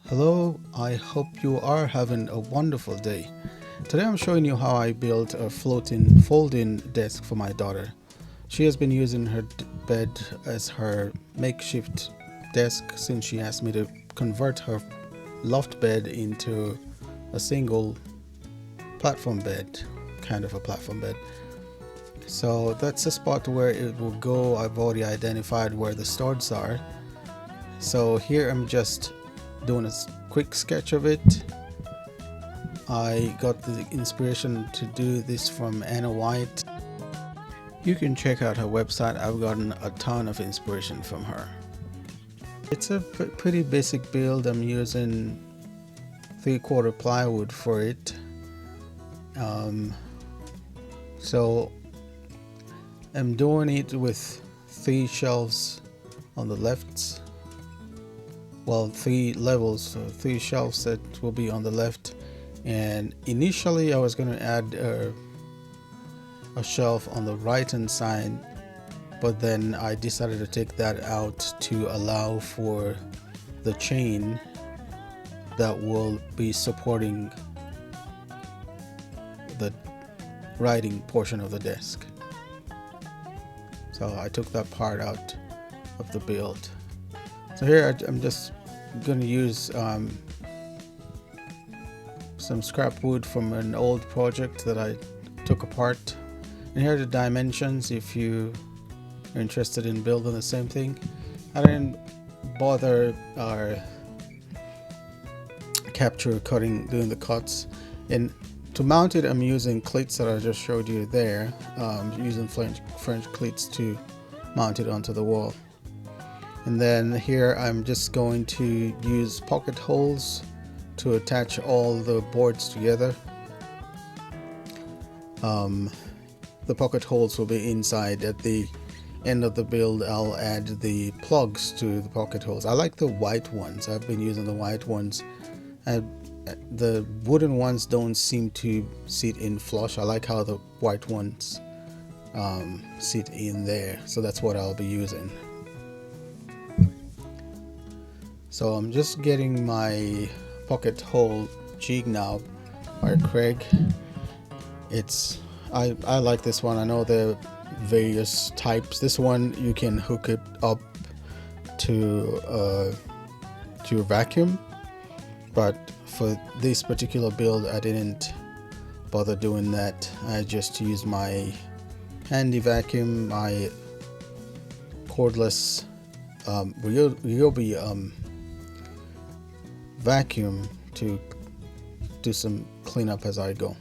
Hello, I hope you are having a wonderful day. Today I'm showing you how I built a floating folding desk for my daughter. She has been using her bed as her makeshift desk since she asked me to convert her loft bed into a single platform bed, kind of a platform bed. So that's the spot where it will go. I've already identified where the studs are. So here I'm just doing a quick sketch of it. I got the inspiration to do this from Anna White. You can check out her website. I've gotten a ton of inspiration from her. It's a pretty basic build. I'm using 3/4 plywood for it. So I'm doing it with 3 shelves on the left. Well, 3 levels, so 3 shelves that will be on the left. And initially I was going to add a shelf on the right hand side, but then I decided to take that out to allow for the chain that will be supporting the writing portion of the desk. So I took that part out of the build. So here I'm just going to use some scrap wood from an old project that I took apart. And here are the dimensions if you are interested in building the same thing. I didn't bother capture cutting, doing the cuts. And to mount it, I'm using cleats that I just showed you there, using French cleats to mount it onto the wall. And then here I'm just going to use pocket holes to attach all the boards together. The pocket holes will be inside. At the end of the build, I'll add the plugs to the pocket holes. I like the white ones. I've been using the white ones. The wooden ones don't seem to sit in flush. I like how the white ones sit in there. So that's what I'll be using. So I'm just getting my pocket hole jig knob by Craig. I like this one. I know there are various types. This one you can hook it up to your vacuum, but for this particular build I didn't bother doing that. I just used my handy vacuum, my cordless Ryobi vacuum to do some cleanup as I go.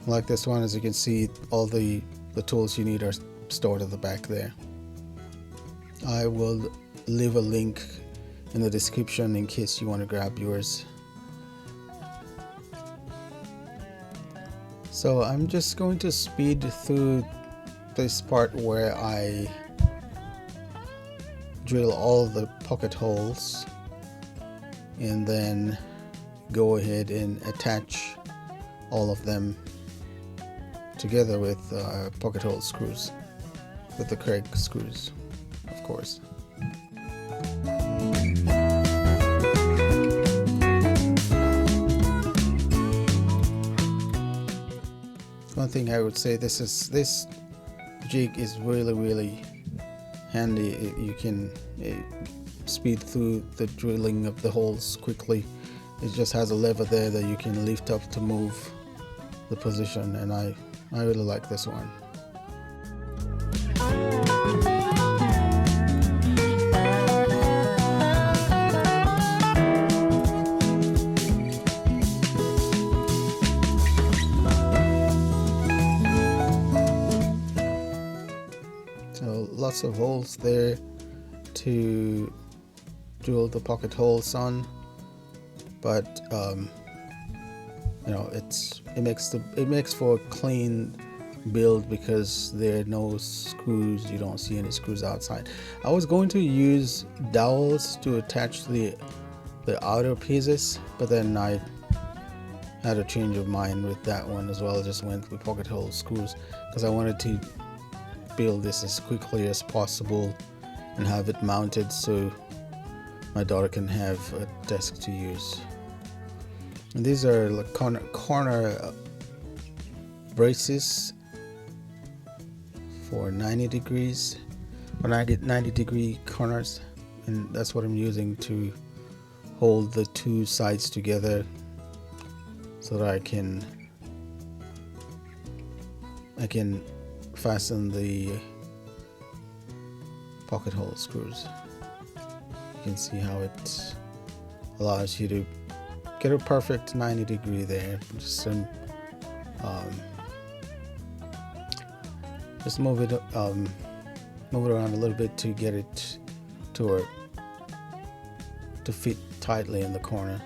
Like this one, as you can see, all the tools you need are stored at the back there. I will leave a link in the description in case you want to grab yours. So I'm just going to speed through this part where I drill all the pocket holes and then go ahead and attach all of them together with pocket hole screws, with the Craig screws, of course. One thing I would say, this jig is really handy. You can speed through the drilling of the holes quickly. It just has a lever there that you can lift up to move the position, and I really like this one. So lots of holes there to drill the pocket holes on, but it makes for a clean build because there are no screws. You don't see any screws outside. I was going to use dowels to attach the outer pieces, but then I had a change of mind with that one as well. I just went with pocket hole screws because I wanted to build this as quickly as possible and have it mounted so my daughter can have a desk to use. And these are like corner braces for 90 degrees, or 90 degree corners, and that's what I'm using to hold the two sides together so that I can fasten the pocket hole screws. You can see how it allows you to get a perfect 90 degree there. Just move it around a little bit to get it to fit tightly in the corner.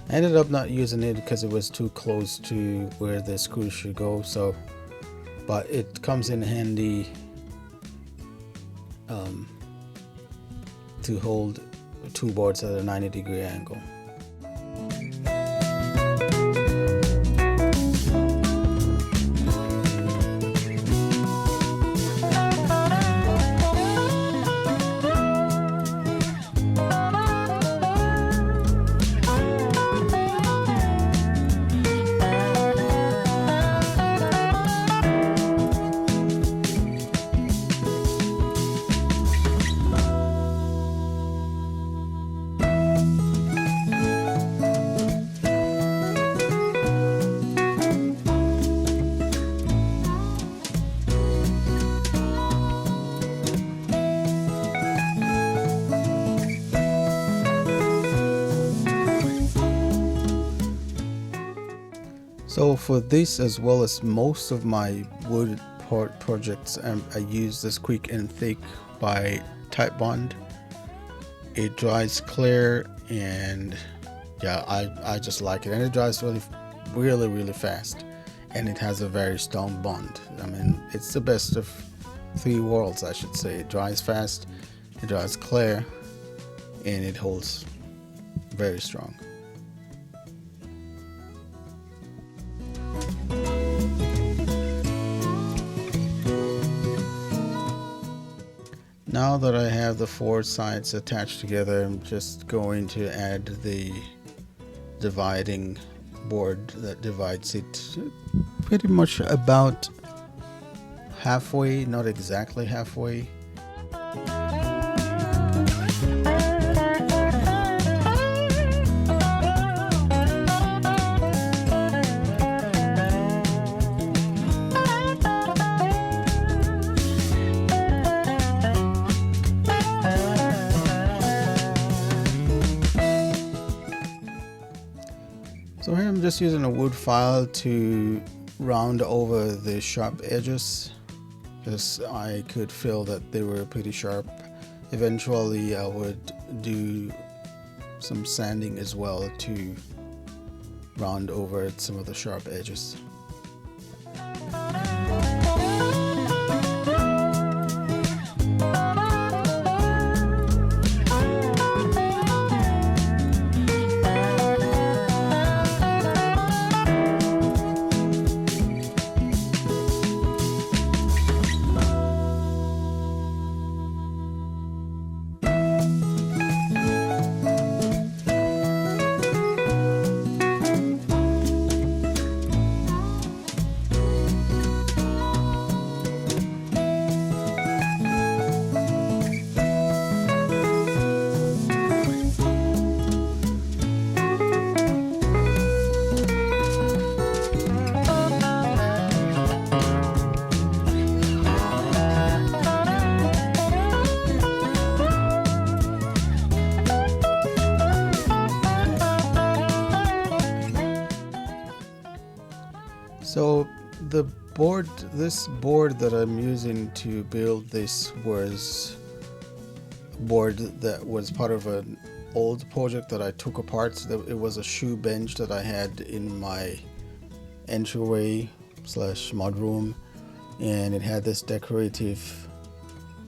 I ended up not using it because it was too close to where the screw should go, but it comes in handy to hold two boards at a 90 degree angle. So for this, as well as most of my wood projects, I use this Quick and Thick by Titebond. It dries clear, and yeah, I just like it, and it dries really fast, and it has a very strong bond. I mean, it's the best of three worlds, I should say. It dries fast, it dries clear, and it holds very strong. Now that I have the four sides attached together, I'm just going to add the dividing board that divides it pretty much about halfway, not exactly halfway. So here I'm just using a wood file to round over the sharp edges, because I could feel that they were pretty sharp. Eventually I would do some sanding as well to round over some of the sharp edges. So this board that I'm using to build this was a board that was part of an old project that I took apart. It was a shoe bench that I had in my entryway / mudroom, and it had this decorative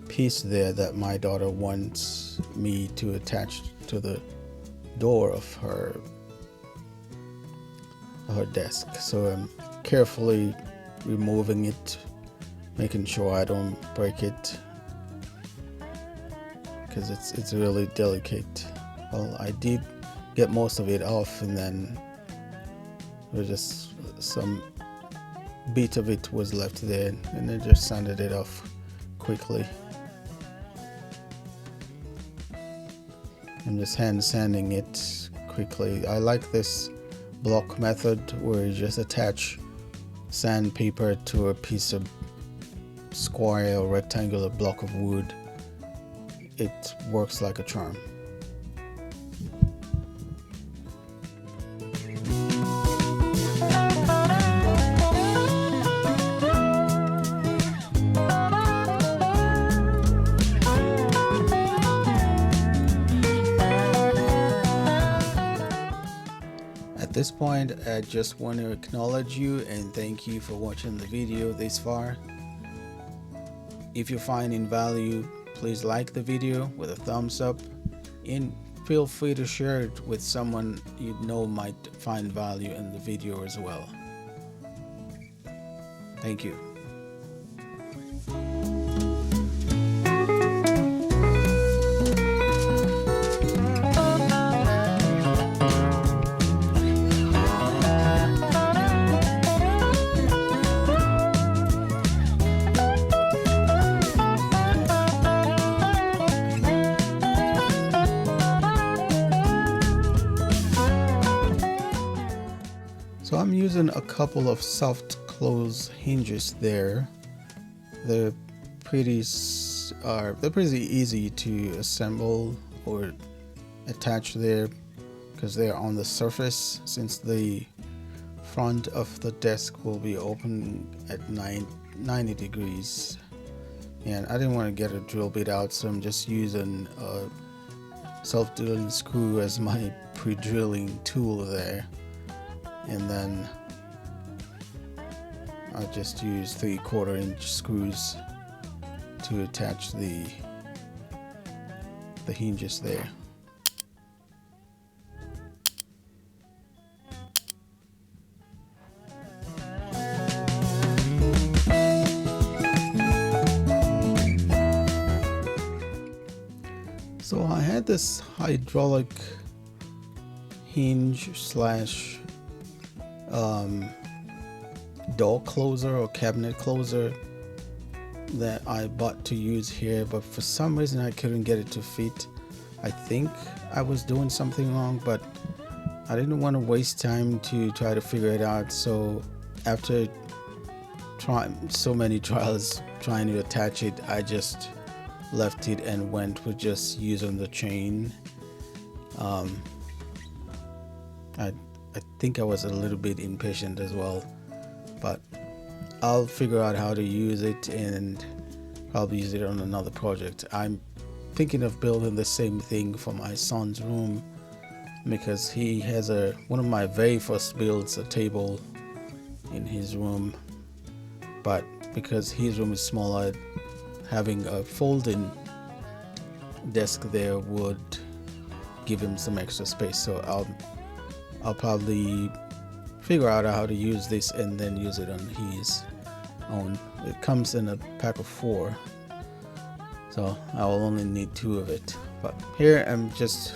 piece there that my daughter wants me to attach to the door of her desk. So I'm carefully removing it, making sure I don't break it. because it's really delicate. Well, I did get most of it off, and then there's just some bit of it was left there, and I just sanded it off quickly. I'm just hand sanding it quickly. I like this block method where you just attach sandpaper to a piece of square or rectangular block of wood. It works like a charm. At this point, I just want to acknowledge you and thank you for watching the video this far. If you're finding value, please like the video with a thumbs up, and feel free to share it with someone you know might find value in the video as well. Thank you. So I'm using a couple of soft close hinges there. They're pretty easy to assemble or attach there because they're on the surface, since the front of the desk will be open at 90 degrees. And I didn't want to get a drill bit out, so I'm just using a self-drilling screw as my pre-drilling tool there. And then I just use 3/4 inch screws to attach the hinges there. So I had this hydraulic hinge slash door closer or cabinet closer that I bought to use here, but for some reason I couldn't get it to fit. I think I was doing something wrong, but I didn't want to waste time to try to figure it out. So after trying so many trials trying to attach it, I just left it and went with just using the chain. I think I was a little bit impatient as well, but I'll figure out how to use it and probably use it on another project. I'm thinking of building the same thing for my son's room, because he has one of my very first builds, a table in his room, but because his room is smaller, having a folding desk there would give him some extra space. So I'll probably figure out how to use this and then use it on his own. It comes in a pack of 4, so I will only need 2 of it. But here I'm just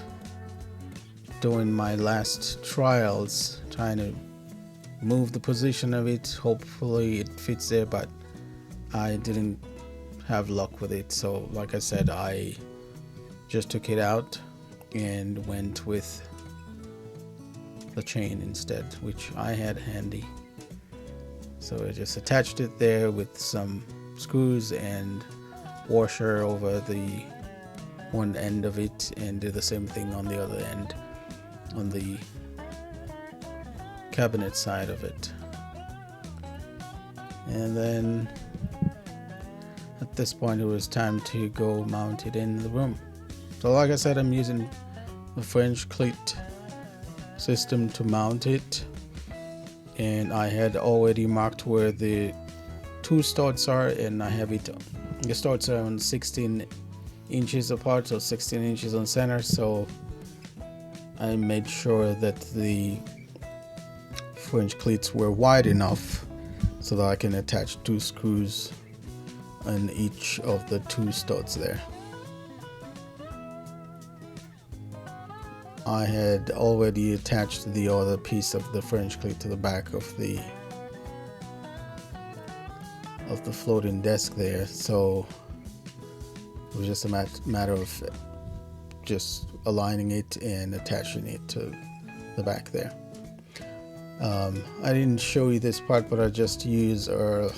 doing my last trials, trying to move the position of it. Hopefully it fits there, but I didn't have luck with it. So like I said, I just took it out and went with the chain instead, which I had handy. So I just attached it there with some screws and washer over the one end of it, and did the same thing on the other end, on the cabinet side of it. And then at this point it was time to go mount it in the room. So like I said, I'm using the French cleat system to mount it, and I had already marked where the 2 studs are, and I have it, the studs are on 16 inches apart, so 16 inches on center. So I made sure that the French cleats were wide enough so that I can attach 2 screws on each of the 2 studs there. I had already attached the other piece of the French cleat to the back of the floating desk there, so it was just a matter of just aligning it and attaching it to the back there. I didn't show you this part, but I just used a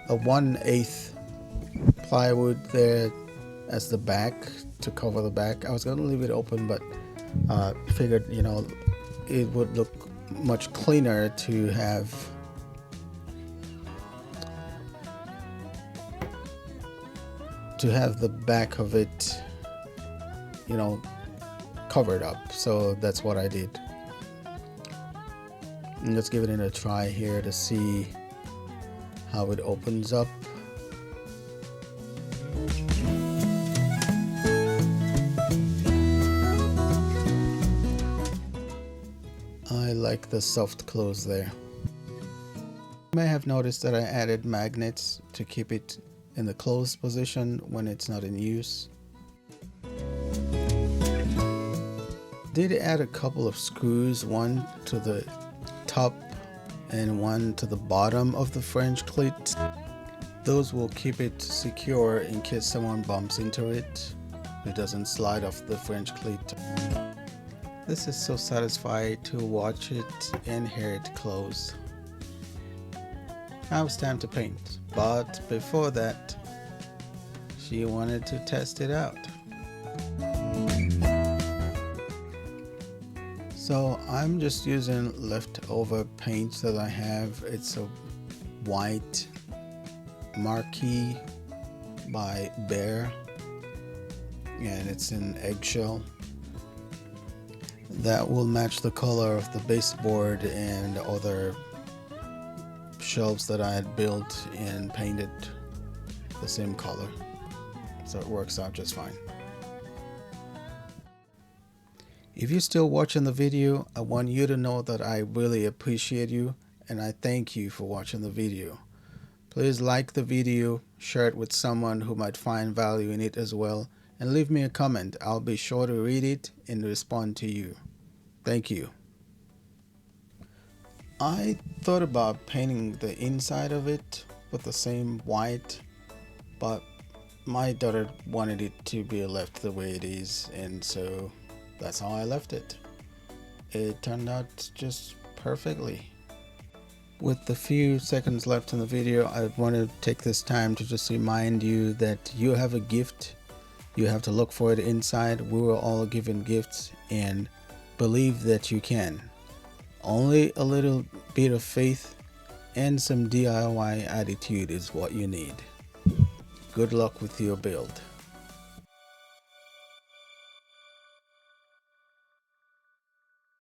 a 1/8 plywood there as the back to cover the back. I was going to leave it open, but figured, you know, it would look much cleaner to have the back of it, you know, covered up. So that's what I did. And let's give it a try here to see how it opens up. I like the soft close there. You may have noticed that I added magnets to keep it in the closed position when it's not in use. Did add a couple of screws, one to the top and one to the bottom of the French cleat. Those will keep it secure in case someone bumps into it. It doesn't slide off the French cleat. This is so satisfying to watch it and hear it close. Now it's time to paint, but before that, she wanted to test it out. So I'm just using leftover paint that I have. It's a white Marquee by Behr, and it's in eggshell. That will match the color of the baseboard and other shelves that I had built and painted the same color, so it works out just fine. If you're still watching the video, I want you to know that I really appreciate you and I thank you for watching the video. Please like the video, share it with someone who might find value in it as well, and leave me a comment. I'll be sure to read it and respond to you. Thank you. I thought about painting the inside of it with the same white, but my daughter wanted it to be left the way it is, and so that's how I left it. It turned out just perfectly. With the few seconds left in the video, I want to take this time to just remind you that you have a gift. You have to look for it inside. We were all given gifts, and believe that you can. Only a little bit of faith and some DIY attitude is what you need. Good luck with your build.